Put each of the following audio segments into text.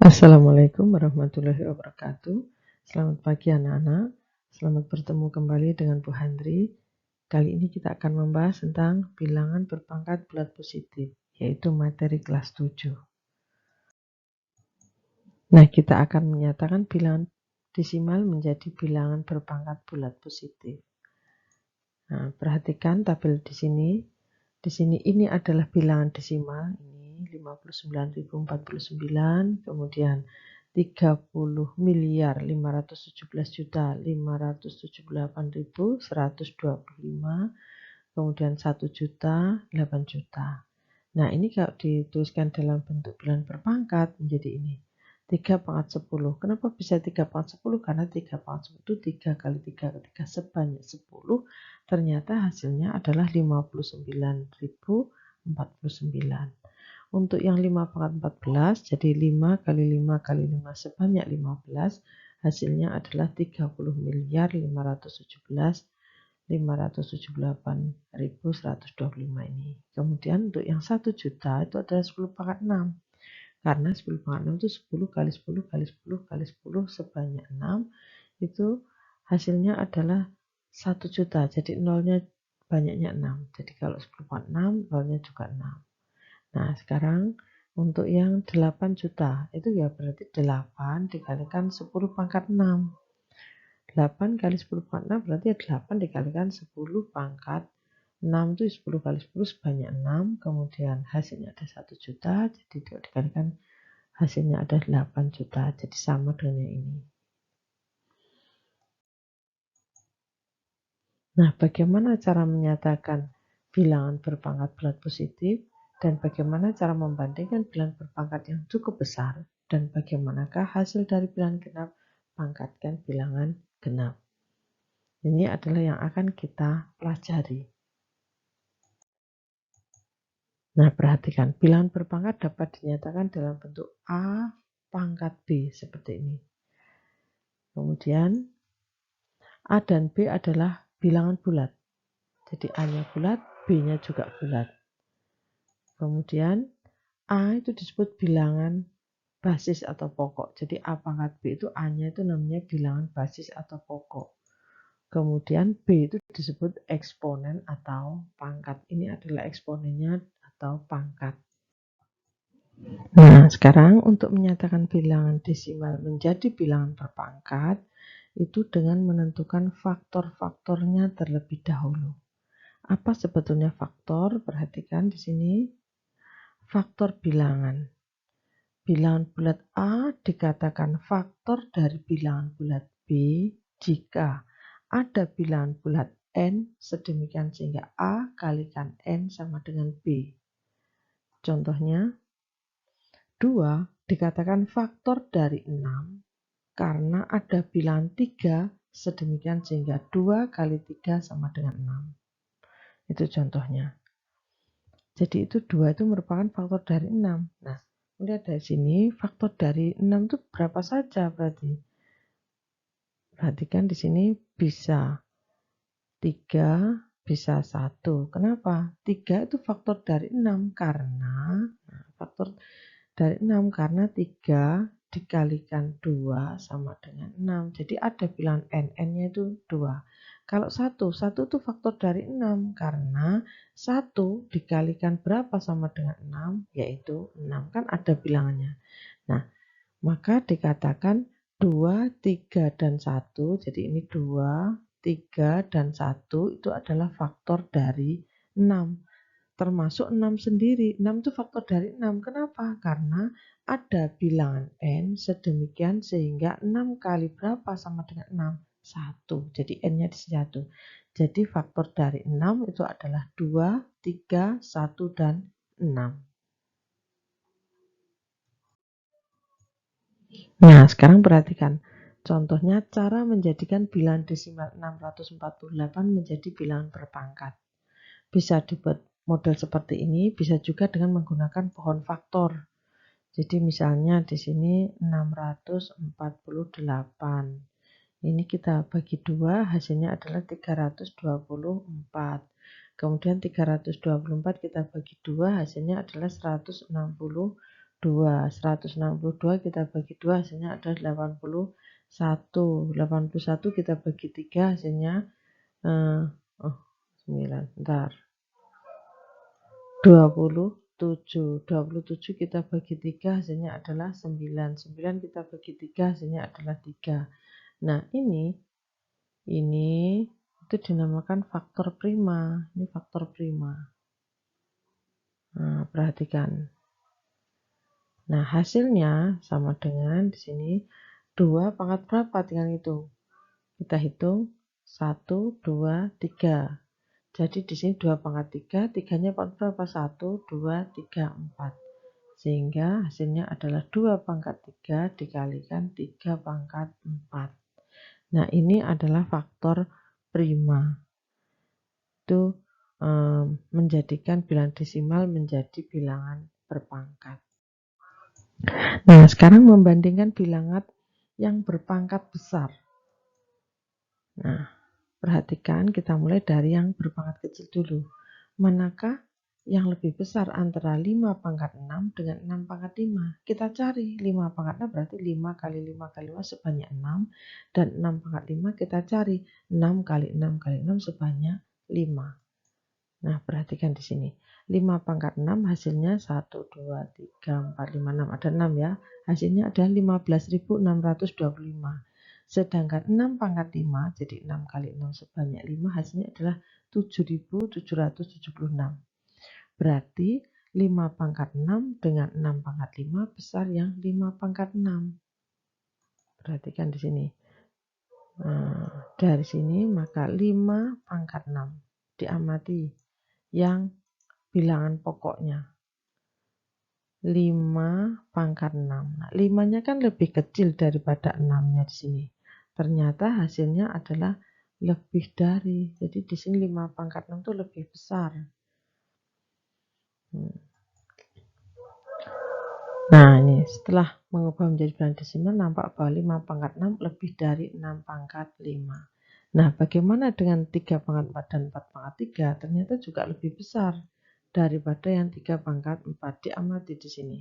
Assalamualaikum warahmatullahi wabarakatuh. Selamat pagi anak-anak. Selamat bertemu kembali dengan Bu Handri. Kali ini kita akan membahas tentang bilangan berpangkat bulat positif, yaitu materi kelas 7. Nah, kita akan menyatakan bilangan desimal menjadi bilangan berpangkat bulat positif. Nah, perhatikan tabel di sini. Di sini ini adalah bilangan desimal, ini 59.049, kemudian 30.517.578.125, kemudian 1 juta, 8 juta. Nah, ini kalau dituliskan dalam bentuk bilangan berpangkat menjadi ini. 3 pangkat 10. Kenapa bisa 3 pangkat 10? Karena 3 pangkat 10 itu 3 kali 3 kali 3 sebanyak 10. Ternyata hasilnya adalah 59.049. Untuk yang 5 pangkat 14, jadi 5 kali 5 kali 5 sebanyak 15. Hasilnya adalah 30.578.125 ini. Kemudian untuk yang 1 juta itu adalah 10 pangkat 6. Karena 10 pangkat 6 itu 10 kali 10 kali 10 kali 10 sebanyak 6. Itu hasilnya adalah 1 juta. Jadi nolnya banyaknya 6. Jadi kalau 10 pangkat 6, nolnya juga 6. Nah, sekarang untuk yang 8 juta, itu ya berarti 8 dikalikan 10 pangkat 6. 8 kali 10 pangkat 6 berarti 8 dikalikan 10 pangkat 6 itu 10 kali 10 sebanyak 6, kemudian hasilnya ada 1 juta, jadi dikalikan hasilnya ada 8 juta, jadi sama dengan yang ini. Nah, bagaimana cara menyatakan bilangan berpangkat bulat positif, dan bagaimana cara membandingkan bilangan berpangkat yang cukup besar, dan bagaimanakah hasil dari bilangan genap pangkatkan bilangan genap. Ini adalah yang akan kita pelajari. Nah, perhatikan, bilangan berpangkat dapat dinyatakan dalam bentuk A pangkat B seperti ini. Kemudian A dan B adalah bilangan bulat. Jadi A-nya bulat, B-nya juga bulat. Kemudian A itu disebut bilangan basis atau pokok. Jadi A pangkat B itu A-nya itu namanya bilangan basis atau pokok. Kemudian B itu disebut eksponen atau pangkat. Ini adalah eksponennya atau pangkat. Nah, sekarang untuk menyatakan bilangan desimal menjadi bilangan berpangkat, itu dengan menentukan faktor-faktornya terlebih dahulu. Apa sebetulnya faktor? Perhatikan di sini. Faktor bilangan. Bilangan bulat A dikatakan faktor dari bilangan bulat B jika ada bilangan bulat N sedemikian sehingga A kalikan N sama dengan B. Contohnya, 2 dikatakan faktor dari 6 karena ada bilangan 3 sedemikian sehingga 2 kali 3 sama dengan 6. Itu contohnya. Jadi itu 2 itu merupakan faktor dari 6. Nah, lihat dari sini faktor dari 6 itu berapa saja berarti. Perhatikan di sini bisa 3, bisa 1. Kenapa? 3 itu faktor dari 6 karena faktor dari 6 karena 3 dikalikan 2 sama dengan 6. Jadi ada bilangan N, N-nya itu 2. Kalau 1 itu faktor dari 6 karena 1 dikalikan berapa sama dengan 6, yaitu 6. Kan ada bilangannya. Nah, maka dikatakan 2, 3, dan 1. Jadi ini 2, 3, dan 1 itu adalah faktor dari 6. Termasuk 6 sendiri. 6 itu faktor dari 6. Kenapa? Karena ada bilangan N sedemikian sehingga 6 kali berapa sama dengan 6? 1. Jadi N-nya di 1. Jadi faktor dari 6 itu adalah 2, 3, 1, dan 6. Nah, sekarang perhatikan. Contohnya cara menjadikan bilangan desimal 648 menjadi bilangan berpangkat. Bisa dibuat model seperti ini, bisa juga dengan menggunakan pohon faktor. Jadi misalnya di sini 648. Ini kita bagi 2, hasilnya adalah 324. Kemudian 324 kita bagi 2, hasilnya adalah 168. 2. 162 kita bagi 2 hasilnya ada 81. 81 kita bagi 3 hasilnya 9. Bentar. 27. 27 kita bagi 3 hasilnya adalah 9. 9 kita bagi 3 hasilnya adalah 3. Nah, ini itu dinamakan faktor prima. Ini faktor prima. Nah, perhatikan. Nah, hasilnya sama dengan di sini 2 pangkat berapa? Tinggal hitung. Kita hitung 1, 2, 3. Jadi di sini 2 pangkat 3, 3-nya pangkat berapa? 1, 2, 3, 4. Sehingga hasilnya adalah 2 pangkat 3 dikalikan 3 pangkat 4. Nah, ini adalah faktor prima. Itu menjadikan bilangan desimal menjadi bilangan berpangkat. Nah, sekarang membandingkan bilangan yang berpangkat besar. Nah, perhatikan kita mulai dari yang berpangkat kecil dulu. Manakah yang lebih besar antara 5 pangkat 6 dengan 6 pangkat 5? Kita cari 5 pangkat 6 berarti 5 kali 5 kali 5 sebanyak 6. Dan 6 pangkat 5 kita cari 6 kali 6 kali 6 sebanyak 5. Nah, perhatikan di sini. 5 pangkat 6 hasilnya 1, 2, 3, 4, 5, 6. Ada 6 ya. Hasilnya ada 15.625. Sedangkan 6 pangkat 5, jadi 6 kali 6 sebanyak 5, hasilnya adalah 7.776. Berarti 5 pangkat 6 dengan 6 pangkat 5 besar yang 5 pangkat 6. Perhatikan di sini. Nah, dari sini maka 5 pangkat 6 diamati yang bilangan pokoknya 5 pangkat 6. Nah, 5-nya kan lebih kecil daripada 6-nya di sini. Ternyata hasilnya adalah lebih dari. Jadi di sini 5 pangkat 6 itu lebih besar. Nah, ini setelah mengubah menjadi bilangan desimal nampak bahwa 5 pangkat 6 lebih dari 6 pangkat 5. Nah, bagaimana dengan 3 pangkat 4 dan 4 pangkat 3? Ternyata juga lebih besar daripada yang 3 pangkat 4. Diamati di sini.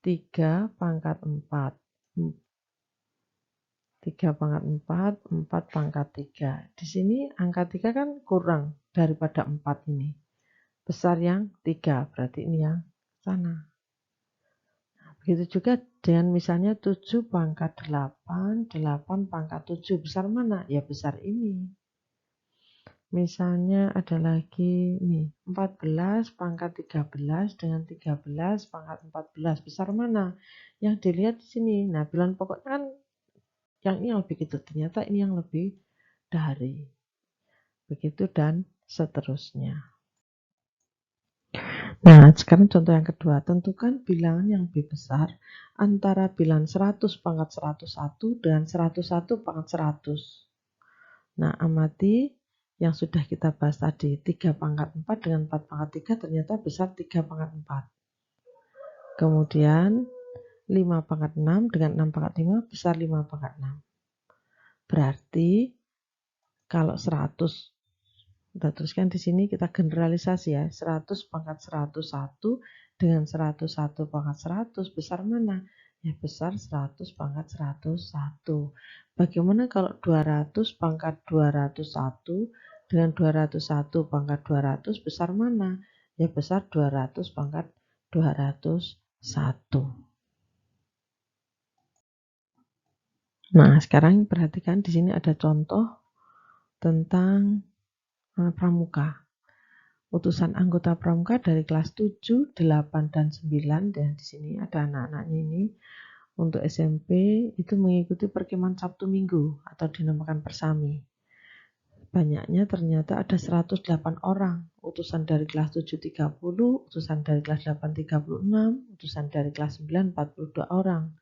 3 pangkat 4. 3 pangkat 4, 4 pangkat 3. Di sini angka 3 kan kurang daripada 4 ini. Besar yang 3, berarti ini yang sana. Nah, begitu juga dengan misalnya 7 pangkat 8, 8 pangkat 7. Besar mana? Ya besar ini. Misalnya ada lagi nih 14 pangkat 13 dengan 13 pangkat 14. Besar mana? Yang dilihat di sini. Nah, bilangan pokoknya kan yang ini yang lebih kecil. Ternyata ini yang lebih dari. Begitu dan seterusnya. Nah, sekarang contoh yang kedua. Tentukan bilangan yang lebih besar antara bilangan 100 pangkat 101 dengan 101 pangkat 100. Nah, amati yang sudah kita bahas tadi, 3 pangkat 4 dengan 4 pangkat 3 ternyata besar 3 pangkat 4. Kemudian 5 pangkat 6 dengan 6 pangkat 5 besar 5 pangkat 6. Berarti kalau 100, kita tuliskan di sini kita generalisasi ya, 100 pangkat 101 dengan 101 pangkat 100 besar mana? Ya besar 100 pangkat 101. Bagaimana kalau 200 pangkat 201 dengan 201 pangkat 200 besar mana? Ya besar 200 pangkat 201. Nah, sekarang perhatikan di sini ada contoh tentang pramuka. Utusan anggota pramuka dari kelas 7, 8, dan 9. Dan di sini ada anak-anaknya ini. Untuk SMP itu mengikuti perkemahan Sabtu Minggu atau dinamakan persami. Banyaknya ternyata ada 108 orang. Utusan dari kelas 7 30, utusan dari kelas 8 36, utusan dari kelas 9 42 orang.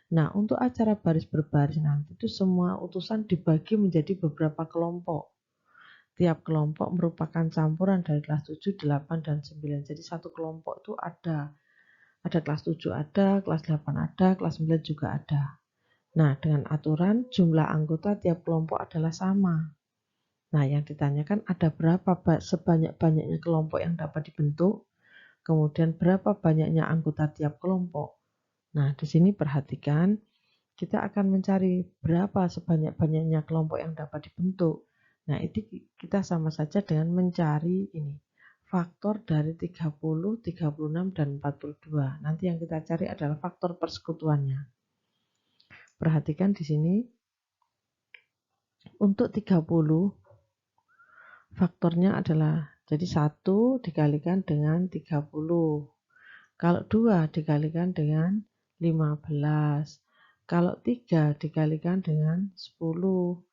Nah, untuk acara baris berbaris nanti itu semua utusan dibagi menjadi beberapa kelompok. Tiap kelompok merupakan campuran dari kelas 7, 8, dan 9. Jadi satu kelompok itu ada kelas 7 ada, kelas 8 ada, kelas 9 juga ada. Nah, dengan aturan jumlah anggota tiap kelompok adalah sama. Nah, yang ditanyakan ada berapa sebanyak-banyaknya kelompok yang dapat dibentuk? kemudian berapa banyaknya anggota tiap kelompok. Nah, di sini perhatikan, kita akan mencari berapa sebanyak-banyaknya kelompok yang dapat dibentuk. Nah, itu kita sama saja dengan mencari ini, faktor dari 30, 36, dan 42. Nanti yang kita cari adalah faktor persekutuannya. Perhatikan di sini, untuk 30, faktornya adalah, jadi 1 dikalikan dengan 30. Kalau 2 dikalikan dengan 15. Kalau 3 dikalikan dengan 10.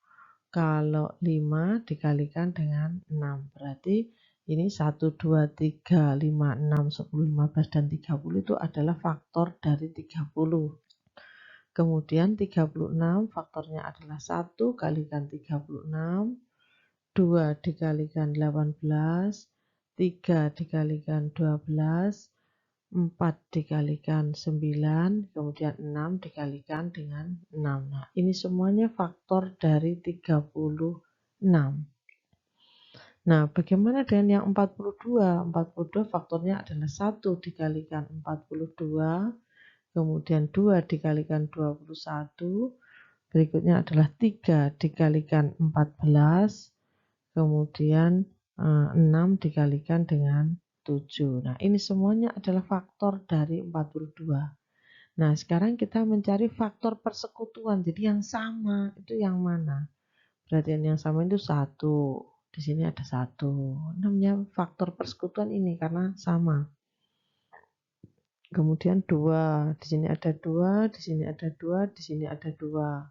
Kalau 5 dikalikan dengan 6. Berarti ini 1, 2, 3, 5, 6, 10, 15, dan 30 itu adalah faktor dari 30. Kemudian 36 faktornya adalah 1 kalikan 36, 2 dikalikan 18, 3 dikalikan 12, 4 dikalikan 9, kemudian 6 dikalikan dengan 6. Nah, ini semuanya faktor dari 36. Nah, bagaimana dengan yang 42? 42 faktornya adalah 1 dikalikan 42, kemudian 2 dikalikan 21, berikutnya adalah 3 dikalikan 14, kemudian 6 dikalikan dengan 7. Nah, ini semuanya adalah faktor dari 42. Nah, sekarang kita mencari faktor persekutuan. Jadi yang sama itu yang mana? Berarti yang sama itu 1. Di sini ada 1. Namanya faktor persekutuan ini karena sama. Kemudian 2. Di sini ada 2, di sini ada 2, di sini ada 2.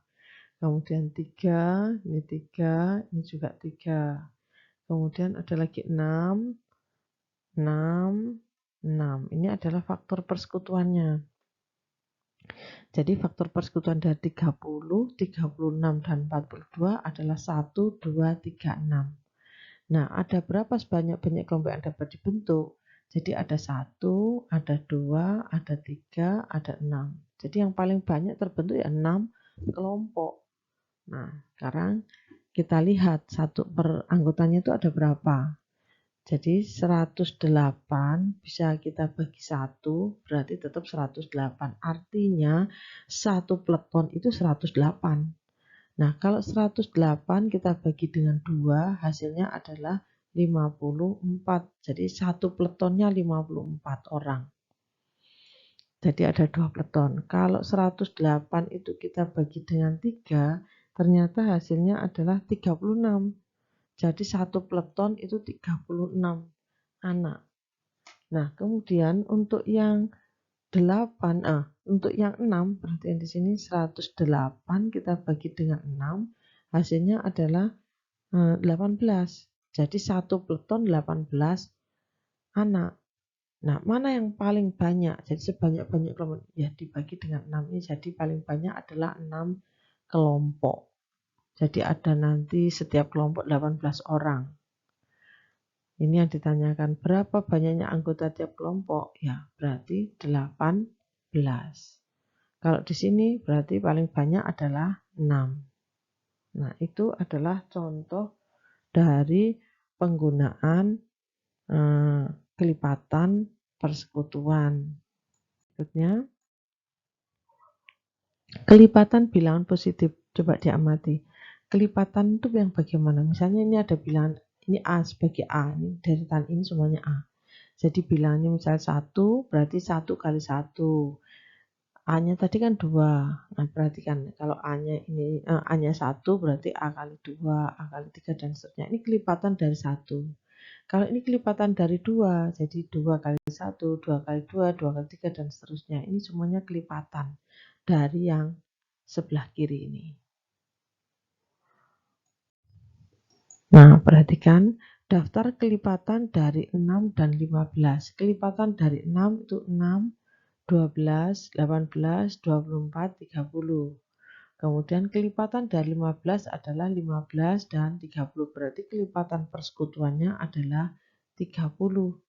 Kemudian 3, ini 3, ini juga 3. Kemudian ada lagi 6, 6, 6. Ini adalah faktor persekutuannya. Jadi faktor persekutuan dari 30, 36, dan 42 adalah 1, 2, 3, 6. Nah, ada berapa sebanyak-banyak kelompok yang dapat dibentuk? Jadi ada 1, ada 2, ada 3, ada 6. Jadi yang paling banyak terbentuk ya 6 kelompok. Nah, sekarang kita lihat satu per anggotanya itu ada berapa. Jadi 108 bisa kita bagi 1, berarti tetap 108. Artinya satu peleton itu 108. Nah, kalau 108 kita bagi dengan 2, hasilnya adalah 54. Jadi satu peletonnya 54 orang. Jadi ada 2 peleton. Kalau 108 itu kita bagi dengan 3, ternyata hasilnya adalah 36. Jadi satu peleton itu 36 anak. Nah, kemudian untuk yang 8, untuk yang 6, perhatian di sini 108 kita bagi dengan 6, hasilnya adalah 18. Jadi satu peleton 18 anak. Nah, mana yang paling banyak? Jadi sebanyak-banyak kelompok ya dibagi dengan 6 ini, jadi paling banyak adalah 6 kelompok. Jadi ada nanti setiap kelompok 18 orang. Ini yang ditanyakan, berapa banyaknya anggota tiap kelompok? Ya, berarti 18. Kalau di sini berarti paling banyak adalah 6. Nah, itu adalah contoh dari penggunaan kelipatan persekutuan. Berikutnya, kelipatan bilangan positif. Coba diamati. Kelipatan itu yang bagaimana? Misalnya ini ada bilangan, ini A sebagai A, ini deretan ini semuanya A. Jadi bilangnya misalnya 1, berarti 1 kali 1. A-nya tadi kan 2. Nah, perhatikan kalau A-nya ini A-nya 1 berarti A kali 2, A kali 3, dan seterusnya. Ini kelipatan dari 1. Kalau ini kelipatan dari 2, jadi 2 kali 1, 2 kali 2, 2 kali 3, dan seterusnya. Ini semuanya kelipatan dari yang sebelah kiri ini. Nah, perhatikan daftar kelipatan dari 6 dan 15. Kelipatan dari 6 itu 6, 12, 18, 24, 30. Kemudian kelipatan dari 15 adalah 15 dan 30. Berarti kelipatan persekutuannya adalah 30.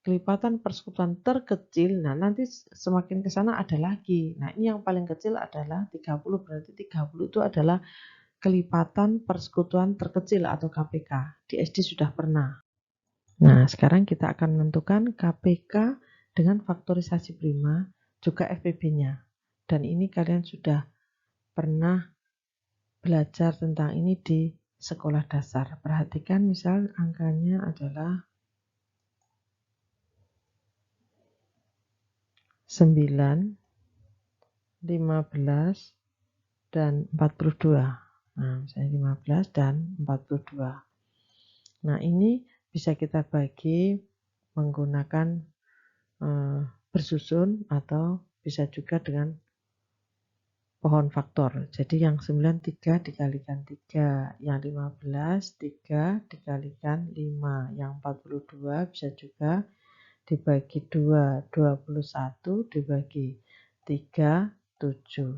Kelipatan persekutuan terkecil, nah nanti semakin ke sana ada lagi. Nah, ini yang paling kecil adalah 30, berarti 30 itu adalah kelipatan persekutuan terkecil atau KPK. Di SD sudah pernah. Nah, sekarang kita akan menentukan KPK dengan faktorisasi prima, juga FPB-nya. Dan ini kalian sudah pernah belajar tentang ini di sekolah dasar. Perhatikan misal angkanya adalah 9, 15, dan 42. Nah, misalnya 15 dan 42. Nah, ini bisa kita bagi menggunakan bersusun atau bisa juga dengan pohon faktor. Jadi yang 9 3 dikalikan 3, yang 15 3 dikalikan 5, yang 42 bisa juga dibagi 2, 21 dibagi 3, 7.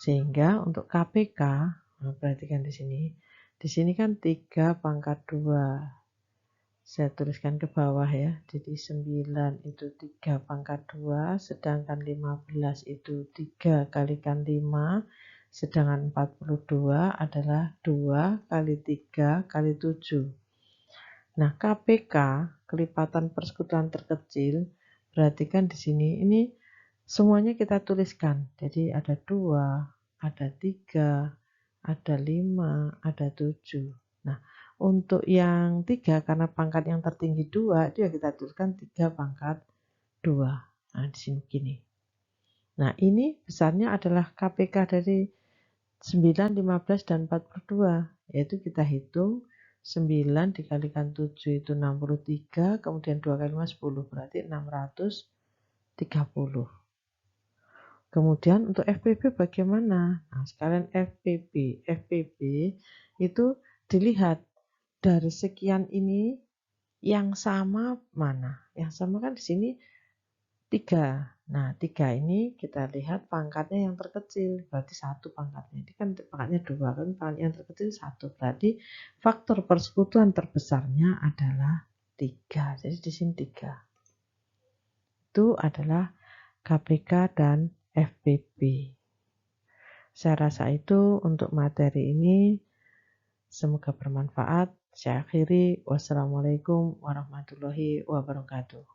Sehingga untuk KPK, nah perhatikan di sini. Di sini kan 3 pangkat 2. Saya tuliskan ke bawah ya. Jadi 9 itu 3 pangkat 2, sedangkan 15 itu 3 kalikan 5, sedangkan 42 adalah 2 kali 3 kali 7. Nah, KPK, kelipatan persekutuan terkecil, perhatikan di sini, ini semuanya kita tuliskan. Jadi ada 2, ada 3, ada 5, ada 7. Nah, untuk yang 3, karena pangkat yang tertinggi 2, itu ya kita tuliskan 3 pangkat 2. Nah, di sini begini. Nah, ini besarnya adalah KPK dari 9, 15, dan 42. Yaitu kita hitung 9 dikalikan 7 itu 63, kemudian 2 kali 5 10, berarti 630. Kemudian untuk FPB bagaimana? Nah, sekalian FPB. FPB itu dilihat dari sekian ini yang sama mana? Yang sama kan di sini 3. Nah, 3 ini kita lihat pangkatnya yang terkecil, berarti 1 pangkatnya. Ini kan pangkatnya 2, kan pangkat yang terkecil 1. Berarti faktor persekutuan terbesarnya adalah 3. Jadi di sini 3. Itu adalah KPK dan FPB. Saya rasa itu untuk materi ini. Semoga bermanfaat. Saya akhiri. Wassalamualaikum warahmatullahi wabarakatuh.